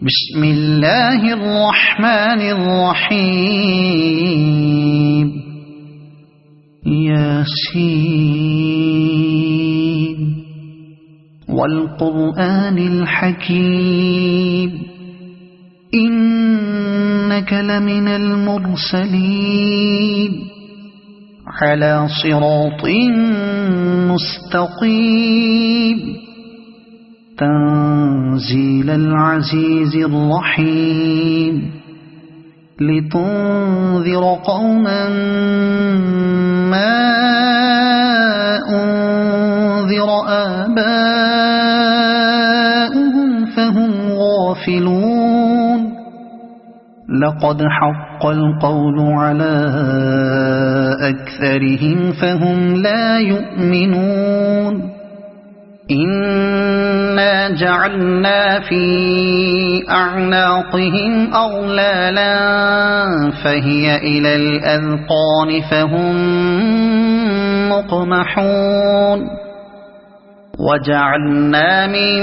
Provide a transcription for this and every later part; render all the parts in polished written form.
بسم الله الرحمن الرحيم ياسين والقرآن الحكيم إنك لمن المرسلين على صراط مستقيم تنزيل العزيز الرحيم لتنذر قوما ما أنذر آباؤهم فهم غافلون لقد حق القول على أكثرهم فهم لا يؤمنون إنا جعلنا في أعناقهم أغلالا فهي إلى الأذقان فهم مقمحون وجعلنا من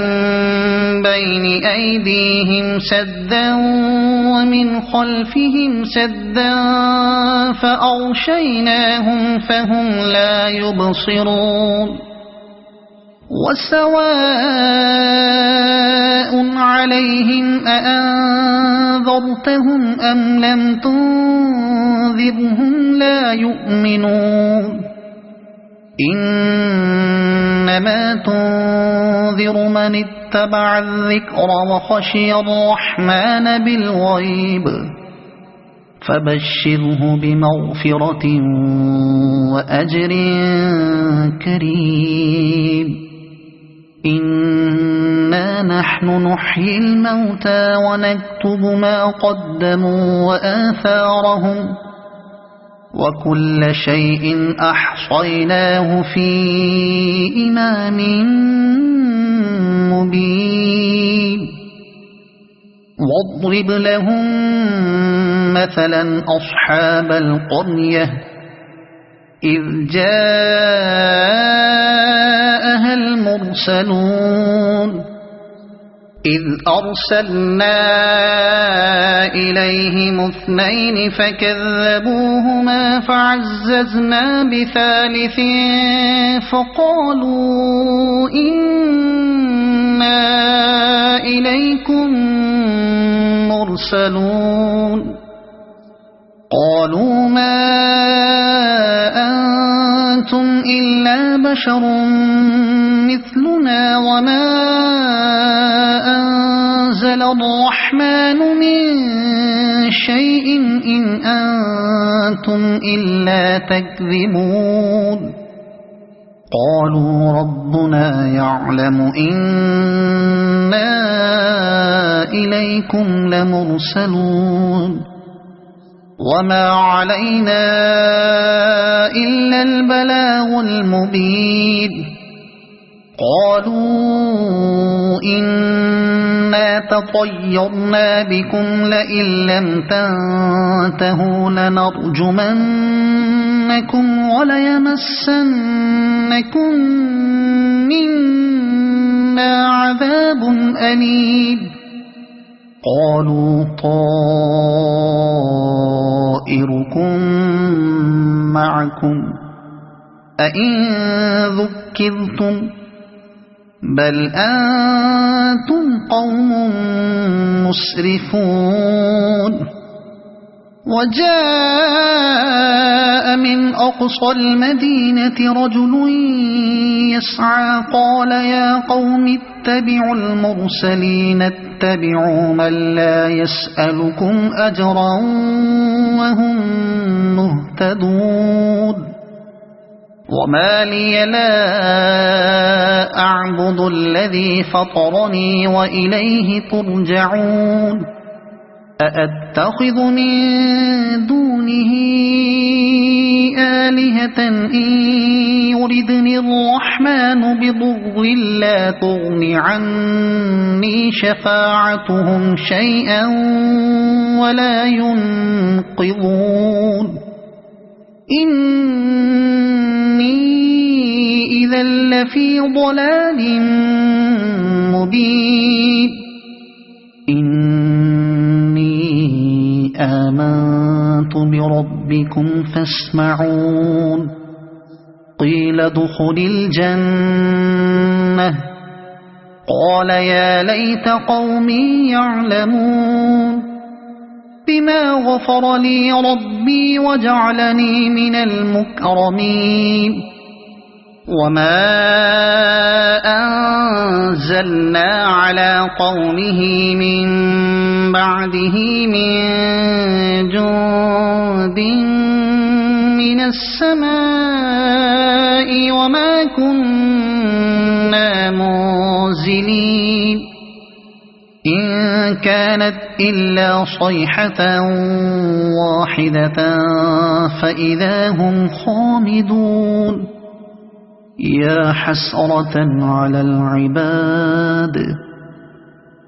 بين أيديهم سدا ومن خلفهم سدا فأغشيناهم فهم لا يبصرون وسواء عليهم أأنذرتهم أم لم تنذرهم لا يؤمنون إنما تنذر من اتبع الذكر وخشي الرحمن بالغيب فبشره بمغفرة وأجر كريم إنا نحن نحيي الموتى ونكتب ما قدموا وآثارهم وكل شيء أحصيناه في إمام مبين واضرب لهم مثلا أصحاب القرية إذ جاءها المرسلون إذ أرسلنا إليهم اثنين فكذبوهما فعززنا بثالث فقالوا إنا إليكم مرسلون قالوا ما أنتم إلا بشر مثلنا وما أنزل الرحمن من شيء إن أنتم إلا تكذبون قالوا ربنا يعلم إنا إليكم لمرسلون وما علينا إلا البلاغ المبين قالوا إنا تطيرنا بكم لئن لم تنتهوا لنرجمنكم وليمسنكم منا عذاب أليم قالوا طائركم معكم أئن ذكرتم بل أنتم قوم مسرفون وجاء من أقصى المدينة رجل يسعى قال يا قوم اتبعوا المرسلين اتبعوا من لا يسألكم أجرا وهم مهتدون وما لي لا أعبد الذي فطرني وإليه ترجعون أأتخذ من دونه آلهة إن يردني الرحمن بضر لا تغن عني شفاعتهم شيئا ولا ينقذون إني إذا لفي ضلال مبين آمنت بربكم فاسمعون قيل ادخل الجنة قال يا ليت قومي يعلمون بما غفر لي ربي وجعلني من المكرمين وما أنزلنا على قومه من بعده من جند من السماء وما كنا منزلين إن كانت إلا صيحة واحدة فإذا هم خامدون يا حسرة على العباد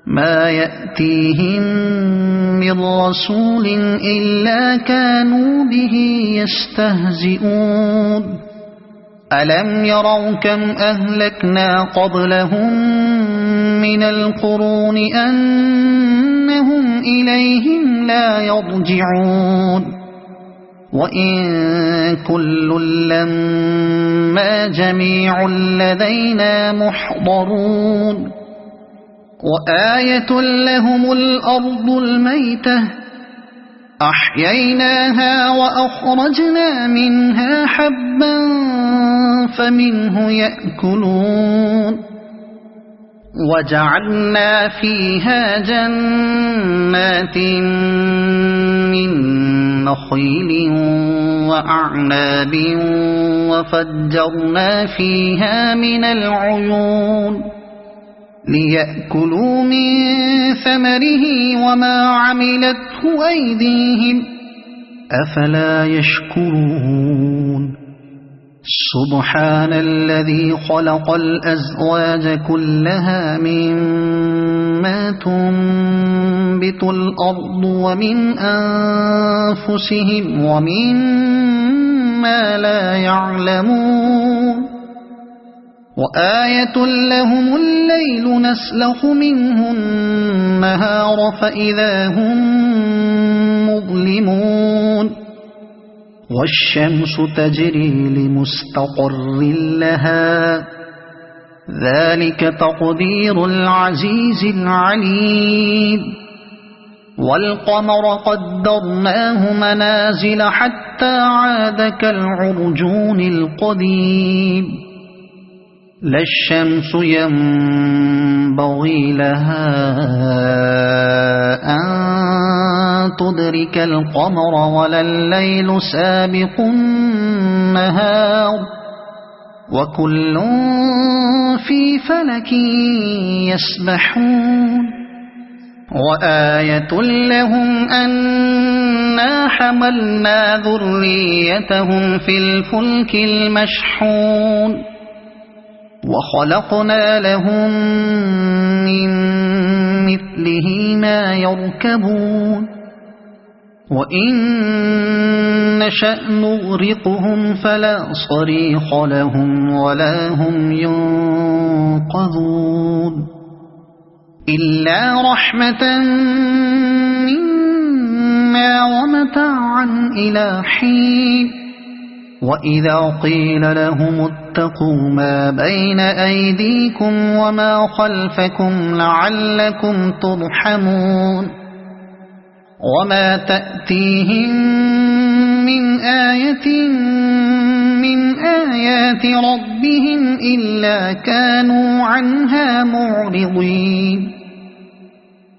ما يأتيهم من رسول إلا كانوا به يستهزئون ألم يروا كم أهلكنا قبلهم من القرون أنهم إليهم لا يرجعون وإن كل لما جميع لدينا محضرون وآية لهم الأرض الميتة أحييناها وأخرجنا منها حبا فمنه يأكلون وجعلنا فيها جنات من نخيل وأعناب وفجرنا فيها من العيون ليأكلوا من ثمره وما عملته أيديهم أفلا يشكرون سبحان الذي خلق الأزواج كلها مما تنبت الأرض ومن أنفسهم ومما لا يعلمون وآية لهم الليل نسلخ منه النهار فإذا هم مظلمون والشمس تجري لمستقر لها ذلك تقدير العزيز العليم والقمر قدرناه منازل حتى عاد كالعرجون القديم لا الشمس ينبغي لها أن تدرك القمر ولا الليل سابق النهار وكل في فلك يسبحون وآية لهم أنا حملنا ذريتهم في الفلك المشحون وخلقنا لهم من مثله ما يركبون وإن نشأ نغرقهم فلا صريخ لهم ولا هم ينقذون إلا رحمة منا ومتاعا إلى حين وإذا قيل لهم اتقوا ما بين أيديكم وما خلفكم لعلكم ترحمون وما تأتيهم من آية من آيات ربهم إلا كانوا عنها معرضين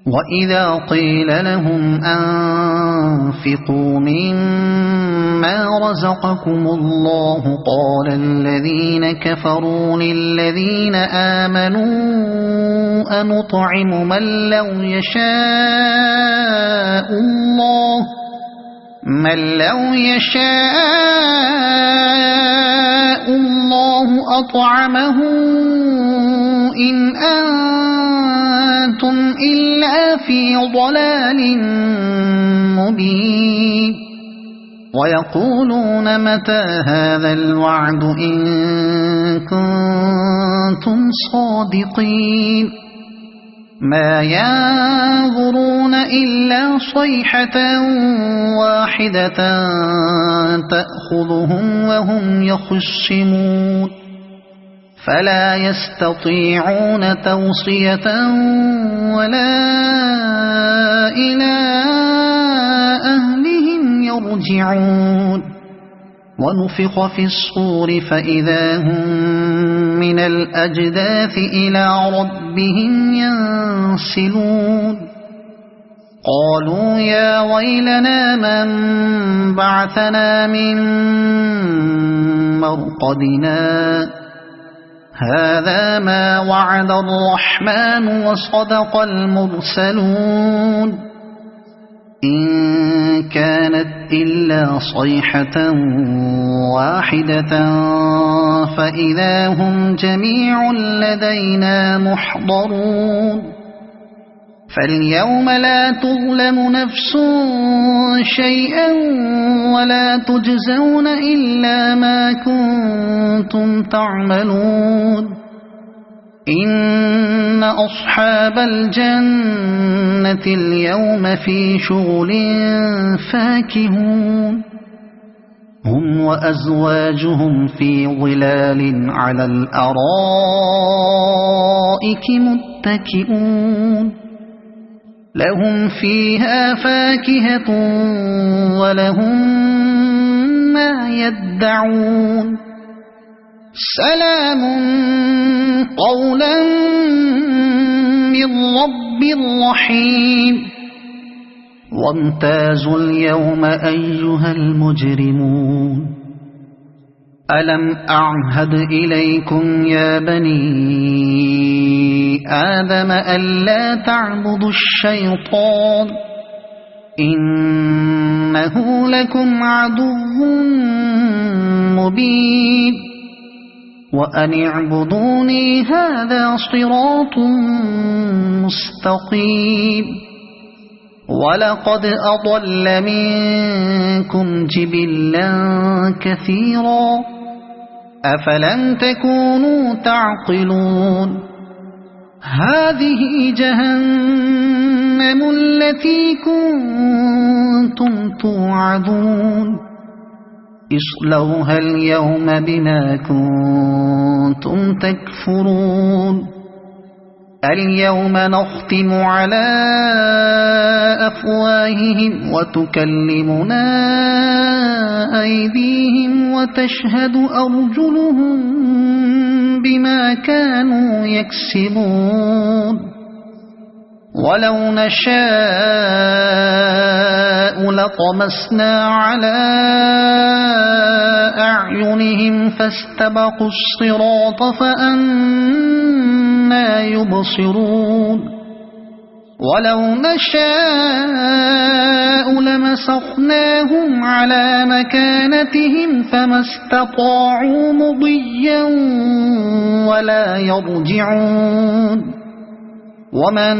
وإذا قيل لهم أنفقوا مما رزقكم الله قال الذين كفروا للذين آمنوا أنطعم من لو يشاء الله أطعمه إن أنتم إلا في ضلال مبين ويقولون متى هذا الوعد إن كنتم صادقين ما ينظرون إلا صيحة واحدة تأخذهم وهم يخصمون فلا يستطيعون توصية ولا إلى أهلهم يرجعون ونفخ في الصور فإذا هم من الأجداث إلى ربهم ينسلون قالوا يا ويلنا من بعثنا من مرقدنا هذا ما وعد الرحمن وصدق المرسلون إن كانت إلا صيحة واحدة فإذا هم جميع لدينا محضرون فاليوم لا تظلم نفس شيئا ولا تجزون إلا ما كنتم تعملون إن أصحاب الجنة اليوم في شغل فاكهون هم وأزواجهم في ظلال على الأرائك متكئون لهم فيها فاكهة ولهم ما يدعون سلام قولا من رب رحيم وامتازوا اليوم أيها المجرمون ألم أعهد إليكم يا بني آدم ألا تعبدوا الشيطان إنه لكم عدو مبين وأن اعبدوني هذا صراط مستقيم ولقد أضل منكم جبلا كثيرا أفلم تكونوا تعقلون هذه جهنم التي كنتم توعدون اصلوها اليوم بما كنتم تكفرون اليوم نختم على أفواههم وتكلمنا أيديهم وتشهد أرجلهم بما كانوا يكسبون ولو نشاء لطمسنا على أعينهم فاستبقوا الصراط فأنى يبصرون ولو نشاء لمسخناهم على مكانتهم فما استطاعوا مضيا ولا يرجعون ومن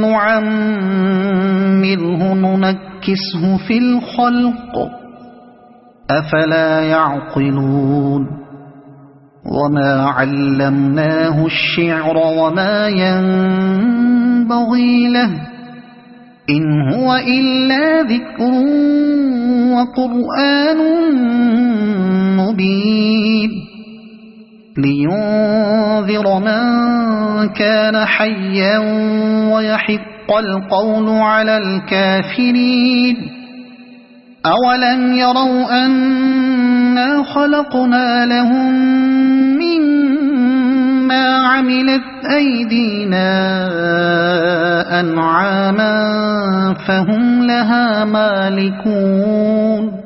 نعمره ننكسه في الخلق أفلا يعقلون وما علمناه الشعر وما ينبغي له إن هو إلا ذكر وقرآن مبين لينذر من كان حيا ويحق القول على الكافرين أولم يروا أنا خلقنا لهم مما عملت أيدينا أنعاما فهم لها مالكون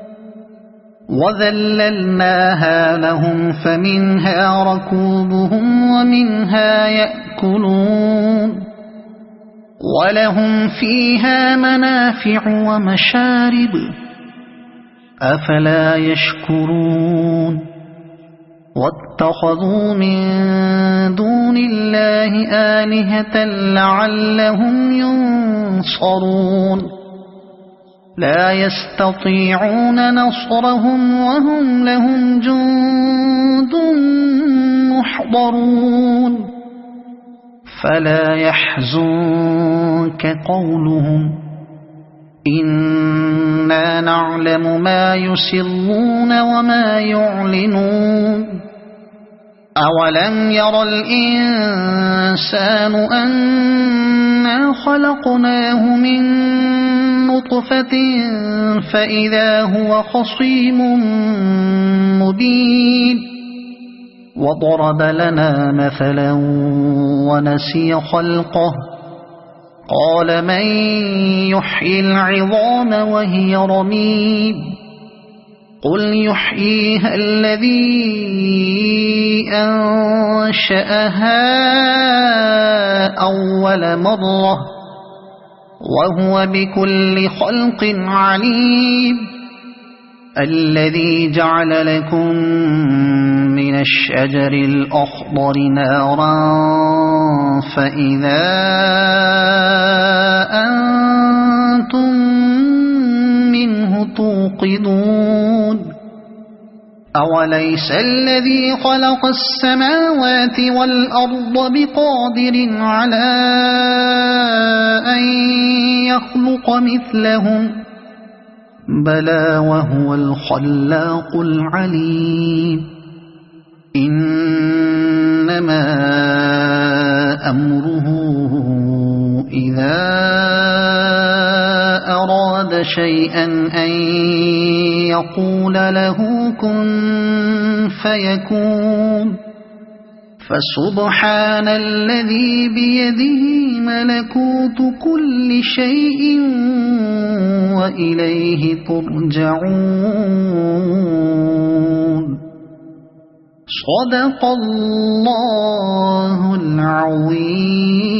وذللناها لهم فمنها ركوبهم ومنها يأكلون ولهم فيها منافع ومشارب أفلا يشكرون واتخذوا من دون الله آلهة لعلهم ينصرون لا يستطيعون نصرهم وهم لهم جند محضرون فلا يحزنك قولهم إنا نعلم ما يسرون وما يعلنون أولم ير الإنسان أنا خلقناه من نطفة فإذا هو خصيم مبين وضرب لنا مثلا ونسي خلقه قال من يحيي العظام وهي رميم قل يحييها الذي أنشأها أول مرة وهو بكل خلق عليم الذي جعل لكم من الشجر الأخضر نارا فإذا أنتم منه توقدون أوليس الذي خلق السماوات والأرض بقادر على أن يخلق مثلهم بلى وهو الخلاق العليم إنما أمره إذا أراد شيئا أن يقول له كن فيكون فسبحان الذي بيده ملكوت كل شيء وإليه ترجعون صدق الله العظيم.